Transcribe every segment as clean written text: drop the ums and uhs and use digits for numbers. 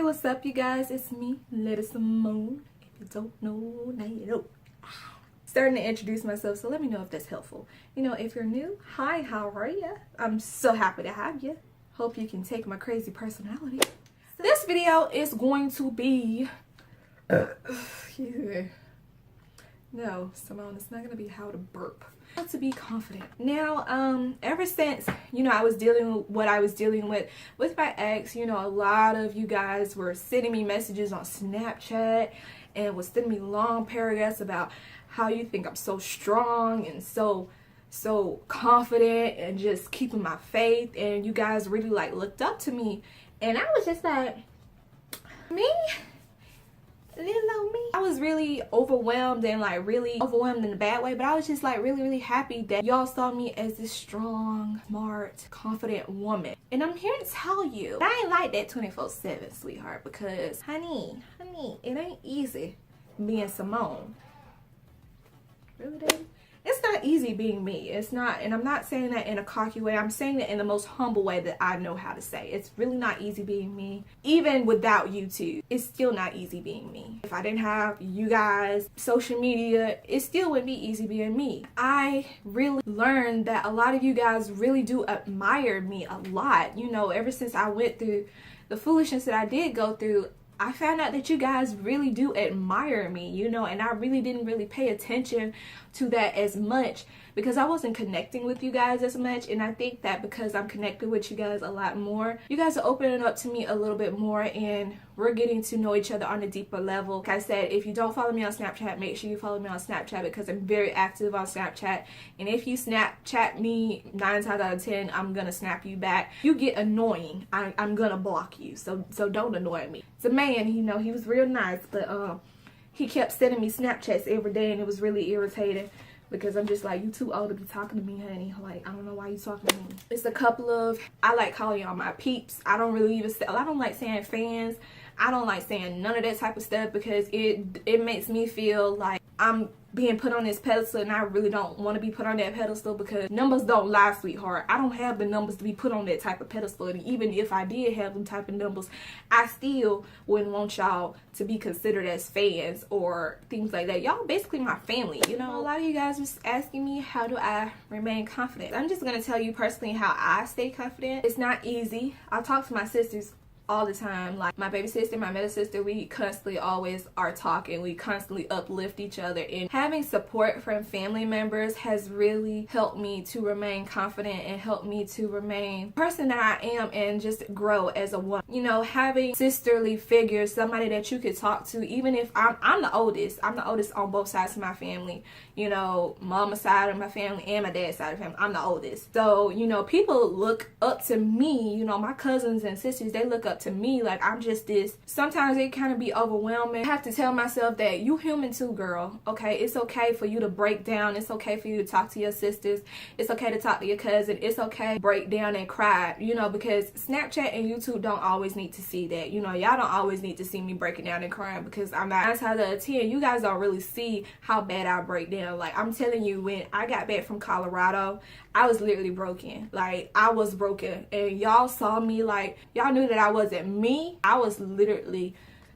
Hey, what's up, you guys? It's me, Lady Simone. If you don't know, now you know. Starting to introduce myself, so let me know if that's helpful. You know, if you're new, hi, how are ya? I'm so happy to have you. Hope you can take my crazy personality. This video is going to be... No, Simone, it's not going to be how to burp. How to be confident. Now, ever since, you know, I was dealing with what I was dealing with my ex, you know, a lot of you guys were sending me messages on Snapchat and was sending me long paragraphs about how you think I'm so strong and so confident and just keeping my faith, and you guys really like looked up to me, and I was just like, me? Little me. I was really overwhelmed, and like really overwhelmed in a bad way, but I was just like really happy that y'all saw me as this strong, smart, confident woman. And I'm here to tell you, I ain't like that 24/7, sweetheart, because honey, it ain't easy being Simone. Really, Dave? It's not easy being me. It's not, and I'm not saying that in a cocky way. I'm saying that in the most humble way that I know how to say. It's really not easy being me. Even without YouTube, it's still not easy being me. If I didn't have you guys, social media, it still wouldn't be easy being me. I really learned that a lot of you guys really do admire me a lot. You know, ever since I went through the foolishness that I did go through, I found out that you guys really do admire me, you know, and I really didn't pay attention to that as much because I wasn't connecting with you guys as much. And I think that because I'm connected with you guys a lot more, you guys are opening up to me a little bit more, and we're getting to know each other on a deeper level. Like I said, if you don't follow me on Snapchat, make sure you follow me on Snapchat because I'm very active on Snapchat. And if you Snapchat me 9 times out of 10, I'm gonna snap you back. You get annoying, I'm gonna block you. So don't annoy me. It's a man, you know, he was real nice, but he kept sending me Snapchats every day, and it was really irritating because I'm just like, you too old to be talking to me, honey. Like, I don't know why you talking to me. It's a couple of, I like calling y'all my peeps. I don't really even say, I don't like saying fans. I don't like saying none of that type of stuff because it makes me feel like I'm being put on this pedestal, and I really don't want to be put on that pedestal because numbers don't lie, sweetheart. I don't have the numbers to be put on that type of pedestal, and even if I did have them type of numbers, I still wouldn't want y'all to be considered as fans or things like that. Y'all basically my family, you know. A lot of you guys was asking me, how do I remain confident? I'm just gonna tell you personally how I stay confident. It's not easy. I talk to my sisters all the time. Like my baby sister, my middle sister, we constantly always are talking. We constantly uplift each other, and having support from family members has really helped me to remain confident and helped me to remain the person that I am and just grow as a woman. You know, having sisterly figures, somebody that you could talk to, even if I'm the oldest. I'm the oldest on both sides of my family. You know, mama's side of my family and my dad's side of the family. I'm the oldest. So, you know, people look up to me. You know, my cousins and sisters, they look up to me like I'm just this. Sometimes it kind of be overwhelming. I have to tell myself that you human too, girl. Okay, it's okay for you to break down. It's okay for you to talk to your sisters. It's okay to talk to your cousin. It's okay to break down and cry, you know, because Snapchat and YouTube don't always need to see that. You know, y'all don't always need to see me breaking down and crying because I'm not 9 times out of 10. You guys don't really see how bad I break down. Like, I'm telling you, when I got back from Colorado, I was literally broken. Like, I was broken, and y'all saw me. Like, y'all knew that I wasn't me. I was literally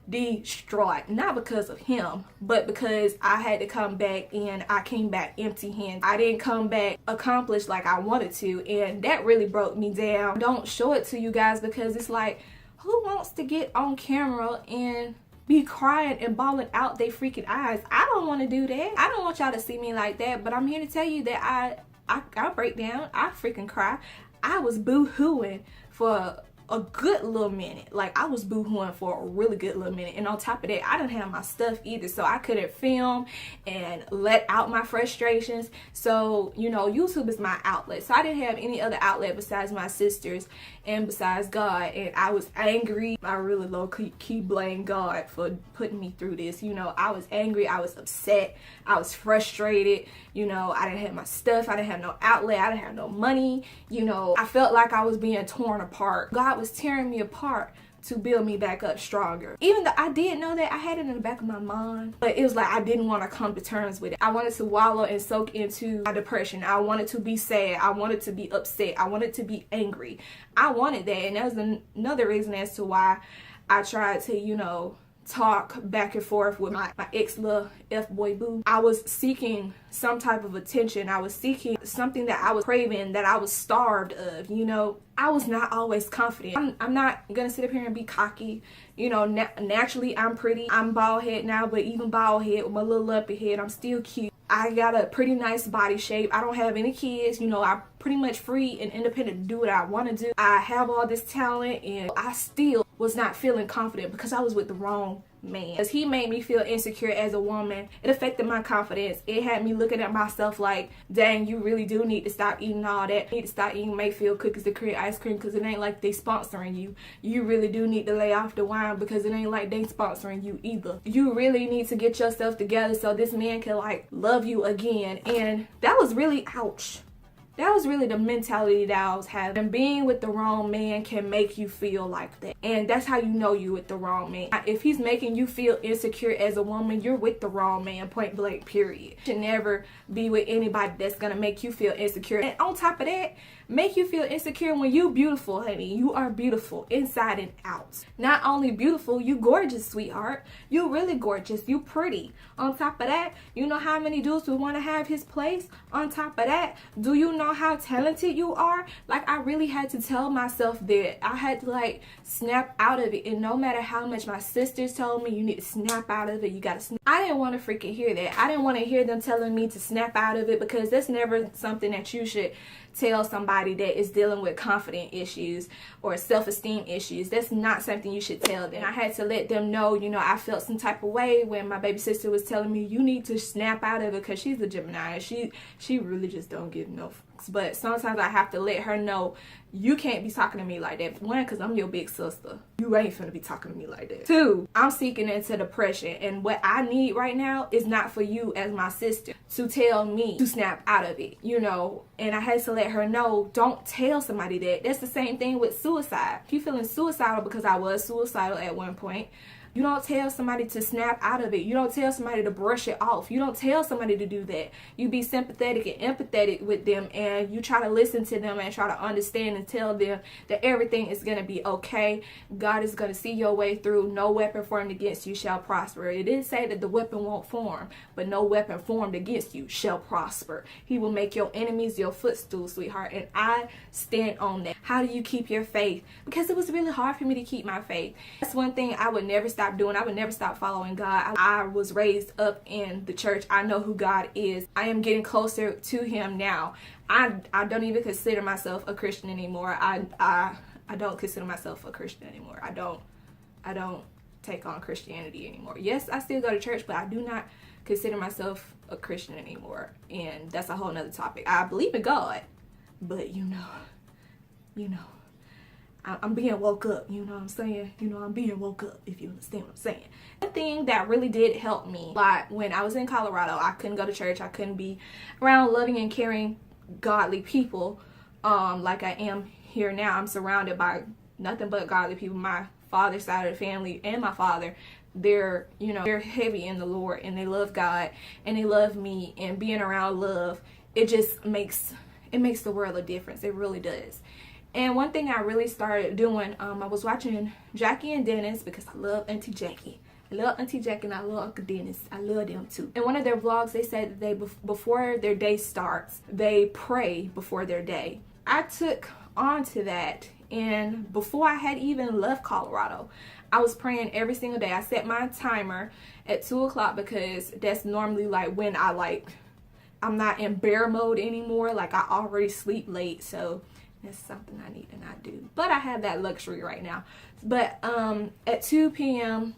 distraught, not because of him, but because I had to come back, and I came back empty handed. I didn't come back accomplished like I wanted to, and that really broke me down. Don't show it to you guys because it's like, who wants to get on camera and be crying and bawling out their freaking eyes? I don't want to do that. I don't want y'all to see me like that, but I'm here to tell you that I break down. I freaking cry. I was boo-hooing for a good little minute. Like, I was boo-hooing for a really good little minute, and on top of that, I didn't have my stuff either, so I couldn't film and let out my frustrations. So, you know, YouTube is my outlet, so I didn't have any other outlet besides my sisters and besides God, and I was angry. I really low-key blame God for putting me through this. You know, I was angry, I was upset, I was frustrated. You know, I didn't have my stuff, I didn't have no outlet, I didn't have no money. You know, I felt like I was being torn apart. God was tearing me apart to build me back up stronger. Even though I did know that, I had it in the back of my mind, but it was like I didn't want to come to terms with it. I wanted to wallow and soak into my depression. I wanted to be sad. I wanted to be upset. I wanted to be angry. I wanted that, and that was another reason as to why I tried to, you know, talk back and forth with my ex little F-boy boo. I was seeking some type of attention. I was seeking something that I was craving, that I was starved of, you know. I was not always confident. I'm not gonna sit up here and be cocky. You know, naturally I'm pretty. I'm bald head now, but even bald head with my little lumpy head, I'm still cute. I got a pretty nice body shape. I don't have any kids. You know, I'm pretty much free and independent to do what I want to do. I have all this talent, and I still was not feeling confident because I was with the wrong man. Because he made me feel insecure as a woman. It affected my confidence. It had me looking at myself like, dang, you really do need to stop eating all that. You need to stop eating Mayfield cookies to create ice cream, because it ain't like they sponsoring you. You really do need to lay off the wine, because it ain't like they sponsoring you either. You really need to get yourself together so this man can like love you again. And that was really, ouch. That was really the mentality that I was having. And being with the wrong man can make you feel like that. And that's how you know you with the wrong man. If he's making you feel insecure as a woman, you're with the wrong man, point blank, period. You should never be with anybody that's gonna make you feel insecure. And on top of that, make you feel insecure when you beautiful, honey. You are beautiful inside and out. Not only beautiful, you gorgeous, sweetheart. You really gorgeous. You pretty. On top of that, you know how many dudes would want to have his place? On top of that, do you know how talented you are? Like, I really had to tell myself that. I had to like snap out of it. And no matter how much my sisters told me, you need to snap out of it, you gotta snap. I didn't want to freaking hear that. I didn't want to hear them telling me to snap out of it, because that's never something that you should tell somebody that is dealing with confidence issues or self-esteem issues. That's not something you should tell them. I had to let them know, you know, I felt some type of way when my baby sister was telling me, you need to snap out of it, because she's a Gemini. She really just don't give no fucks. But sometimes I have to let her know, you can't be talking to me like that. One, because I'm your big sister. You ain't finna be talking to me like that. Two, I'm seeking into depression, and what I need right now is not for you as my sister to tell me to snap out of it, you know. And I had to let her know, don't tell somebody that. That's the same thing with suicide. If you're feeling suicidal, because I was suicidal at one point, you don't tell somebody to snap out of it. You don't tell somebody to brush it off. You don't tell somebody to do that. You be sympathetic and empathetic with them, and you try to listen to them and try to understand and tell them that everything is going to be okay. God is going to see your way through. No weapon formed against you shall prosper. It didn't say that the weapon won't form, but no weapon formed against you shall prosper. He will make your enemies your footstool, sweetheart, and I stand on that. How do you keep your faith? Because it was really hard for me to keep my faith. That's one thing I would never stop doing. I would never stop following God. I was raised up in the church. I know who God is. I am getting closer to him now. I don't even consider myself a Christian anymore. I don't consider myself a Christian anymore. I don't take on Christianity anymore. Yes, I still go to church, but I do not consider myself a Christian anymore. And that's a whole nother topic. I believe in God, but you know, I'm being woke up, you know what I'm saying? You know, I'm being woke up, if you understand what I'm saying. One thing that really did help me, like when I was in Colorado, I couldn't go to church. I couldn't be around loving and caring, godly people like I am here now. I'm surrounded by nothing but godly people. My father's side of the family and my father, they're, you know, they're heavy in the Lord, and they love God, and they love me, and being around love, it just makes the world a difference. It really does. And one thing I really started doing, I was watching Jackie and Dennis, because I love Auntie Jackie. I love Auntie Jackie and I love Uncle Dennis. I love them too. In one of their vlogs, they said that they, before their day starts, they pray before their day. I took on to that, and before I had even left Colorado, I was praying every single day. I set my timer at 2 o'clock, because that's normally like when I'm not in bear mode anymore. Like, I already sleep late, so that's something I need to not do. But I have that luxury right now. But at 2 p.m.,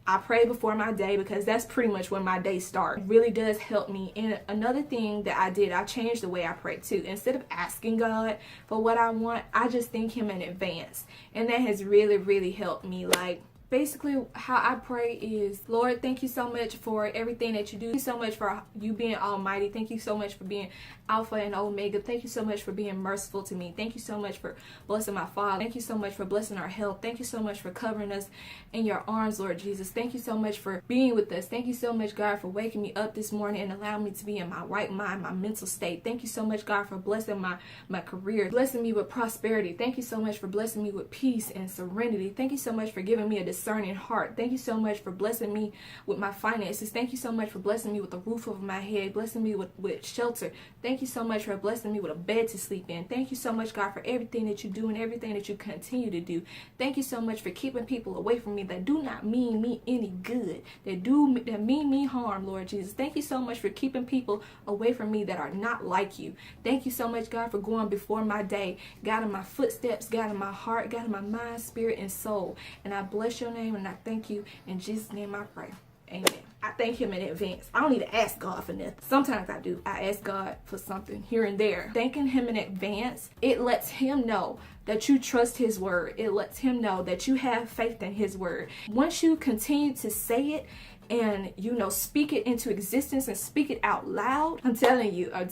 I pray before my day, because that's pretty much when my day starts. It really does help me. And another thing that I did, I changed the way I pray too. Instead of asking God for what I want, I just thank him in advance. And that has really, really helped me. Like, basically how I pray is, Lord, thank you so much for everything that you do. Thank you so much for you being almighty. Thank you so much for being Alpha and Omega. Thank you so much for being merciful to me. Thank you so much for blessing my father. Thank you so much for blessing our health. Thank you so much for covering us in your arms, Lord Jesus. Thank you so much for being with us. Thank you so much, God, for waking me up this morning and allowing me to be in my right mind, my mental state. Thank you so much, God, for blessing my career, blessing me with prosperity. Thank you so much for blessing me with peace and serenity. Thank you so much for giving me a discerning heart. Thank you so much for blessing me with my finances. Thank you so much for blessing me with a roof over my head, blessing me with shelter. Thank you so much for blessing me with a bed to sleep in. Thank you so much, God, for everything that you do and everything that you continue to do. Thank you so much for keeping people away from me that do not mean me any good, that mean me harm, Lord Jesus. Thank you so much for keeping people away from me that are not like you. Thank you so much, God, for going before my day, guiding my footsteps, guiding my heart, guiding my mind, spirit, and soul. And I bless your name and I thank you. In Jesus' name I pray. Amen. I thank him in advance. I don't need to ask God for nothing. Sometimes I do. I ask God for something here and there. Thanking him in advance, it lets him know that you trust his word. It lets him know that you have faith in his word. Once you continue to say it and, speak it into existence and speak it out loud, I'm telling you, I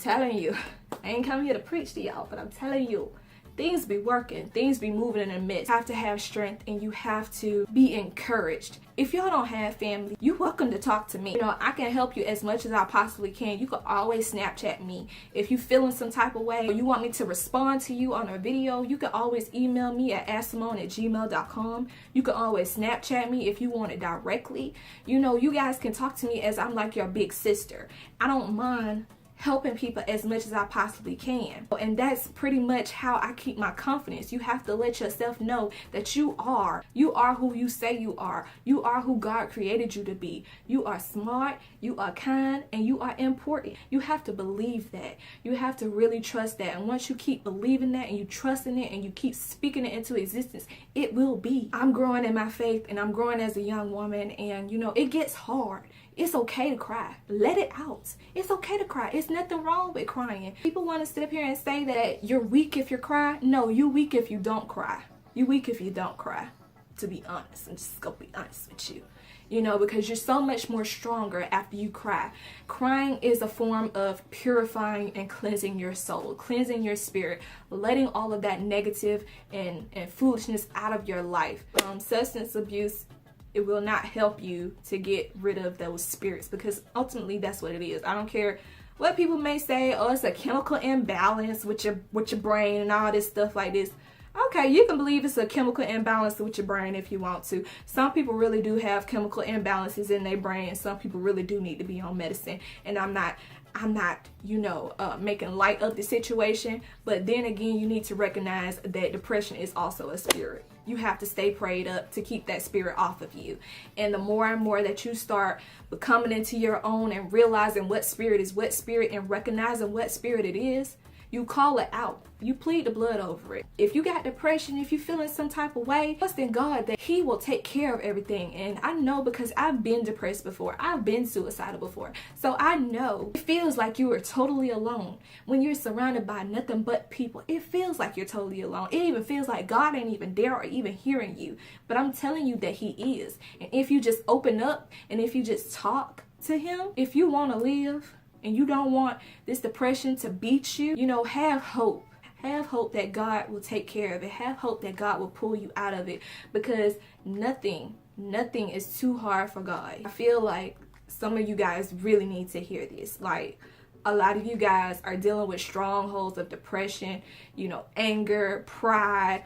ain't come here to preach to y'all, but I'm telling you, things be working, things be moving in the midst. You have to have strength and you have to be encouraged. If y'all don't have family, you're welcome to talk to me. I can help you as much as I possibly can. You can always Snapchat me. If you feeling some type of way or you want me to respond to you on a video, you can always email me at asimone@gmail.com. You can always Snapchat me if you want it directly. You guys can talk to me as I'm like your big sister. I don't mind helping people as much as I possibly can. And that's pretty much how I keep my confidence. You have to let yourself know that you are who you say you are. You are who God created you to be. You are smart, you are kind, and you are important. You have to believe that. You have to really trust that. And once you keep believing that and you trust in it and you keep speaking it into existence, it will be. I'm growing in my faith and I'm growing as a young woman, and it gets hard. It's okay to cry. Let it out. It's okay to cry. It's nothing wrong with crying. People want to sit up here and say that you're weak if you cry. No, you're weak if you don't cry. You're weak if you don't cry, to be honest. I'm just going to be honest with you. Because you're so much more stronger after you cry. Crying is a form of purifying and cleansing your soul, cleansing your spirit, letting all of that negative and foolishness out of your life. Substance abuse, it will not help you to get rid of those spirits, because ultimately that's what it is. I don't care what people may say, oh, it's a chemical imbalance with your brain and all this stuff like this. Okay, you can believe it's a chemical imbalance with your brain if you want to. Some people really do have chemical imbalances in their brain, and some people really do need to be on medicine. And I'm not making light of the situation, but then again, you need to recognize that depression is also a spirit. You have to stay prayed up to keep that spirit off of you. And the more and more that you start becoming into your own and realizing what spirit is what spirit and recognizing what spirit it is, you call it out. You plead the blood over it. If you got depression, if you're feeling some type of way, trust in God that he will take care of everything. And I know, because I've been depressed before. I've been suicidal before. So I know it feels like you are totally alone. When you're surrounded by nothing but people, it feels like you're totally alone. It even feels like God ain't even there or even hearing you. But I'm telling you that he is. And if you just open up and if you just talk to him, if you want to live, and you don't want this depression to beat you, have hope. Have hope that God will take care of it. Have hope that God will pull you out of it, because nothing is too hard for God. I feel like some of you guys really need to hear this. Like, a lot of you guys are dealing with strongholds of depression, anger, pride,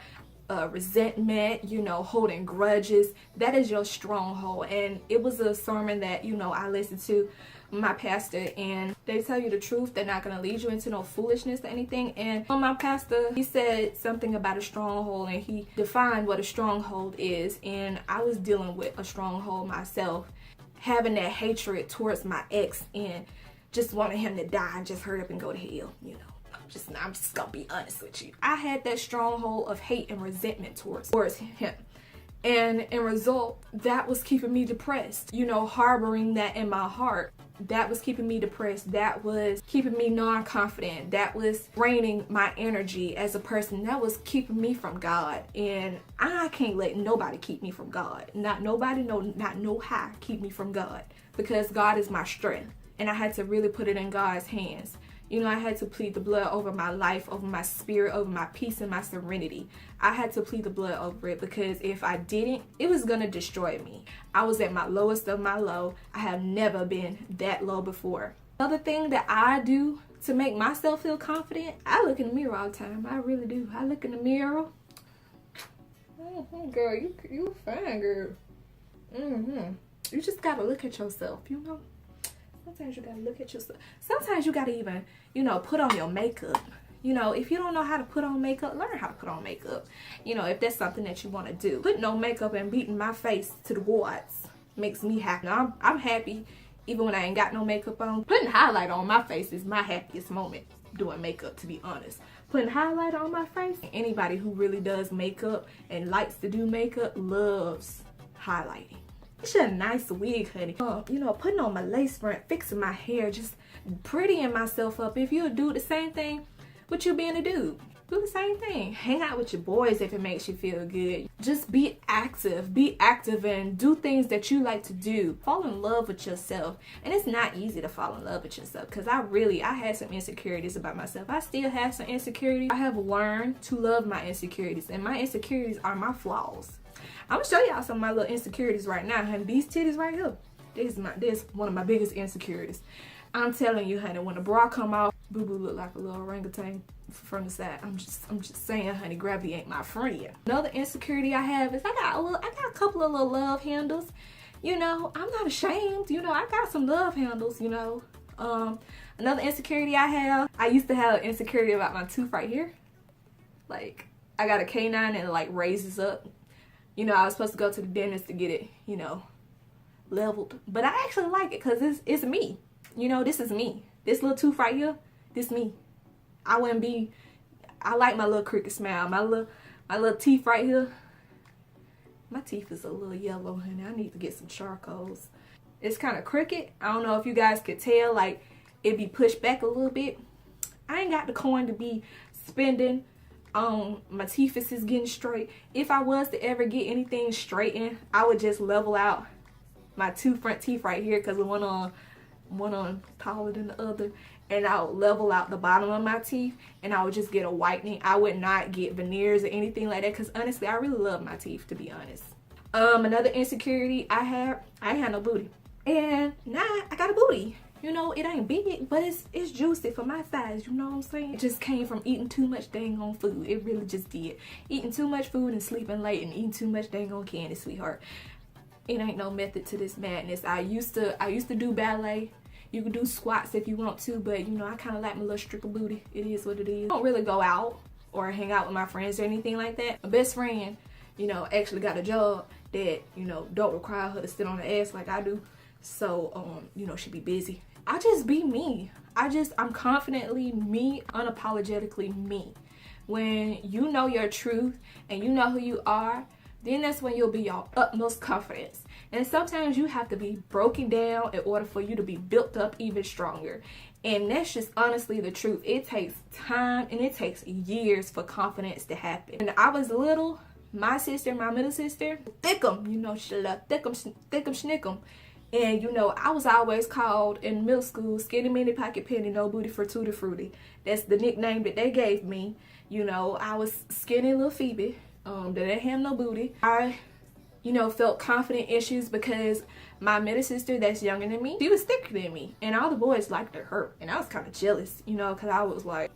resentment, holding grudges. That is your stronghold. And it was a sermon that, I listened to my pastor, and they tell you the truth. They're not going to lead you into no foolishness or anything. And my pastor, he said something about a stronghold, and he defined what a stronghold is. And I was dealing with a stronghold myself, having that hatred towards my ex and just wanting him to die and just hurry up and go to hell. I'm just gonna be honest with you. I had that stronghold of hate and resentment towards him. And in result, that was keeping me depressed, harboring that in my heart. that was keeping me depressed, that was keeping me non-confident, that was draining my energy as a person, that was keeping me from God. And I can't let nobody keep me from God. Not nobody, not no how keep me from God, because God is my strength. And I had to really put it in God's hands. You know, I had to plead the blood over my life, over my spirit, over my peace and my serenity. I had to plead the blood over it, because if I didn't, it was going to destroy me. I was at my lowest of my low. I have never been that low before. Another thing that I do to make myself feel confident, I look in the mirror all the time. I really do. I look in the mirror. Girl, you fine, girl. You just got to look at yourself, you know. Sometimes you gotta look at yourself. Sometimes you gotta even, you know, put on your makeup. You know, if you don't know how to put on makeup, learn how to put on makeup. You know, if that's something that you want to do. Putting on makeup and beating my face to the gods makes me happy. Now, I'm happy even when I ain't got no makeup on. Putting highlight on my face is my happiest moment doing makeup, to be honest. Putting highlight on my face. Anybody who really does makeup and likes to do makeup loves highlighting. It's a nice wig, honey. You know, putting on my lace front, fixing my hair, just prettying myself up. If you do the same thing with you being a dude, do the same thing. Hang out with your boys if it makes you feel good. Just be active and do things that you like to do. Fall in love with yourself. And it's not easy to fall in love with yourself, because I had some insecurities about myself. I still have some insecurities. I have learned to love my insecurities, and my insecurities are my flaws. I'm gonna show y'all some of my little insecurities right now, honey. These titties right here. This one of my biggest insecurities. I'm telling you, honey, when the bra come off, boo boo look like a little orangutan from the side. I'm just saying, honey, gravity ain't my friend. Another insecurity I have is I got a couple of little love handles. You know, I'm not ashamed. You know, I got some love handles. You know, another insecurity I have. I used to have insecurity about my tooth right here. Like, I got a canine and it like raises up. You know, I was supposed to go to the dentist to get it, you know, leveled. But I actually like it, because it's me. You know, this is me. This little tooth right here, this me. I like my little crooked smile. My little teeth right here. My teeth is a little yellow, honey. I need to get some charcoals. It's kind of crooked. I don't know if you guys could tell, like, it be pushed back a little bit. I ain't got the coin to be spending. My teeth is getting straight. If I was to ever get anything straightened, I would just level out my two front teeth right here, because one on taller than the other, and I would level out the bottom of my teeth, and I would just get a whitening. I would not get veneers or anything like that, because honestly, I really love my teeth, to be honest. Another insecurity I had no booty, and now I got a booty. You know, it ain't big, but it's juicy for my size, you know what I'm saying? It just came from eating too much dang on food. It really just did. Eating too much food and sleeping late and eating too much dang on candy, sweetheart. It ain't no method to this madness. I used to do ballet. You can do squats if you want to, but you know, I kind of like my little stripper booty. It is what it is. I don't really go out or hang out with my friends or anything like that. My best friend, you know, actually got a job that, you know, don't require her to sit on her ass like I do. So, you know, she be busy. I just be me. I'm confidently me, unapologetically me. When you know your truth and you know who you are, then that's when you'll be your utmost confidence. And sometimes you have to be broken down in order for you to be built up even stronger. And that's just honestly the truth. It takes time and it takes years for confidence to happen. When I was little, my middle sister, thick-em, you know, she loved thick-em, schnick-em. And, you know, I was always called in middle school, skinny mini pocket penny, no booty for tutti frutti. That's the nickname that they gave me. You know, I was skinny little Phoebe. That didn't have no booty. I, you know, felt confident issues because my middle sister that's younger than me, she was thicker than me. And all the boys liked her. And I was kind of jealous, you know, because I was like,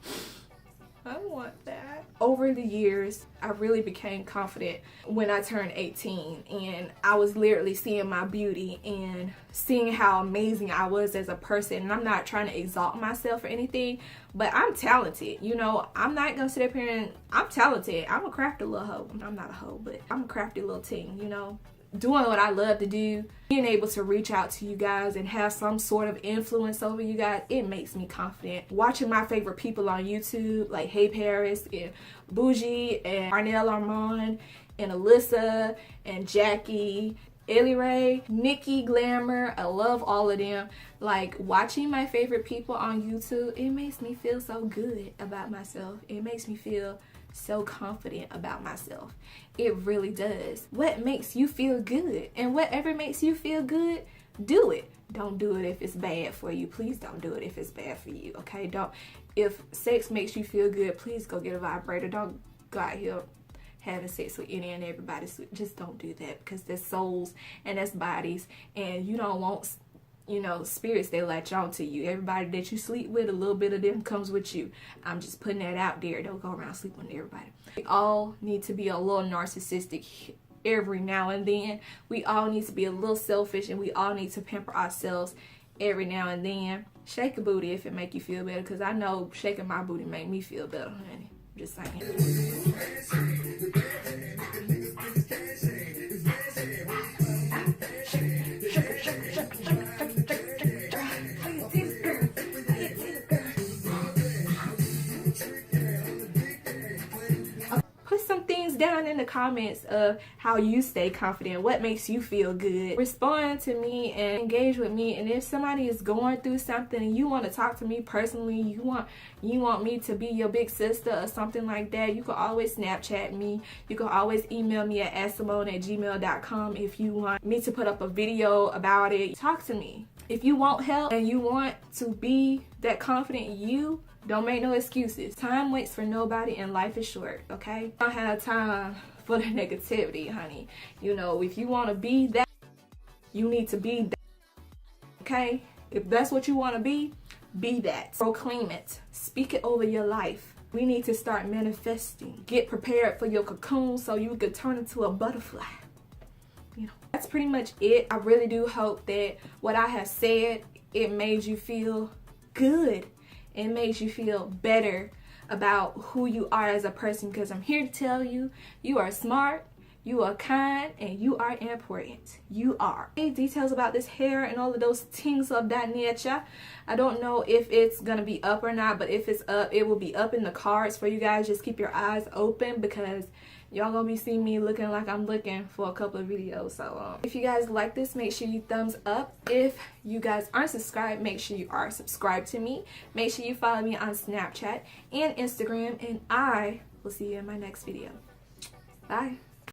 I want that. Over the years, I really became confident when I turned 18, and I was literally seeing my beauty and seeing how amazing I was as a person. And I'm not trying to exalt myself or anything, but I'm talented. You know, I'm not gonna sit up here and I'm talented. I'm a crafty little hoe. I'm not a hoe, but I'm a crafty little teen, you know. Doing what I love to do, being able to reach out to you guys and have some sort of influence over you guys, it makes me confident. Watching my favorite people on YouTube, like Hey Paris and Bougie and Arnell Armand and Alyssa and Jackie Ellie Ray, Nikki Glamour, I love all of them. Like, watching my favorite people on YouTube, it makes me feel so good about myself. It makes me feel so confident about myself. It really does. What makes you feel good? And whatever makes you feel good, do it. Don't do it if it's bad for you. Please don't do it if it's bad for you, okay? Don't. If sex makes you feel good, please go get a vibrator. Don't go out here having sex with any and everybody. Just don't do that, because there's souls and there's bodies, and you don't want, you know, spirits that latch on to you. Everybody that you sleep with, a little bit of them comes with you. I'm just putting that out there. Don't go around sleeping with everybody. We all need to be a little narcissistic every now and then. We all need to be a little selfish, and we all need to pamper ourselves every now and then. Shake a booty if it make you feel better, because I know shaking my booty make me feel better, honey. Just saying. Put some things down in the comments of how you stay confident, what makes you feel good. Respond to me and engage with me. And if somebody is going through something and you want to talk to me personally, you want me to be your big sister or something like that, you can always Snapchat me. You can always email me at assimone@gmail.com if you want me to put up a video about it. Talk to me. If you want help and you want to be that confident you, don't make no excuses. Time waits for nobody and life is short, okay? Don't have time for the negativity, honey. You know, if you want to be that, you need to be that, okay? If that's what you want to be that. Proclaim it. Speak it over your life. We need to start manifesting. Get prepared for your cocoon so you could turn into a butterfly. You know, that's pretty much it. I really do hope that what I have said, it made you feel good. It makes you feel better about who you are as a person, because I'm here to tell you, you are smart, you are kind, and you are important. You are. Any details about this hair and all of those things of that nature, I don't know if it's gonna be up or not, but if it's up, it will be up in the cards for you guys. Just keep your eyes open, because y'all gonna be seeing me looking like I'm looking for a couple of videos. So if you guys like this, make sure you thumbs up. If you guys aren't subscribed, make sure you are subscribed to me. Make sure you follow me on Snapchat and Instagram, and I will see you in my next video. Bye.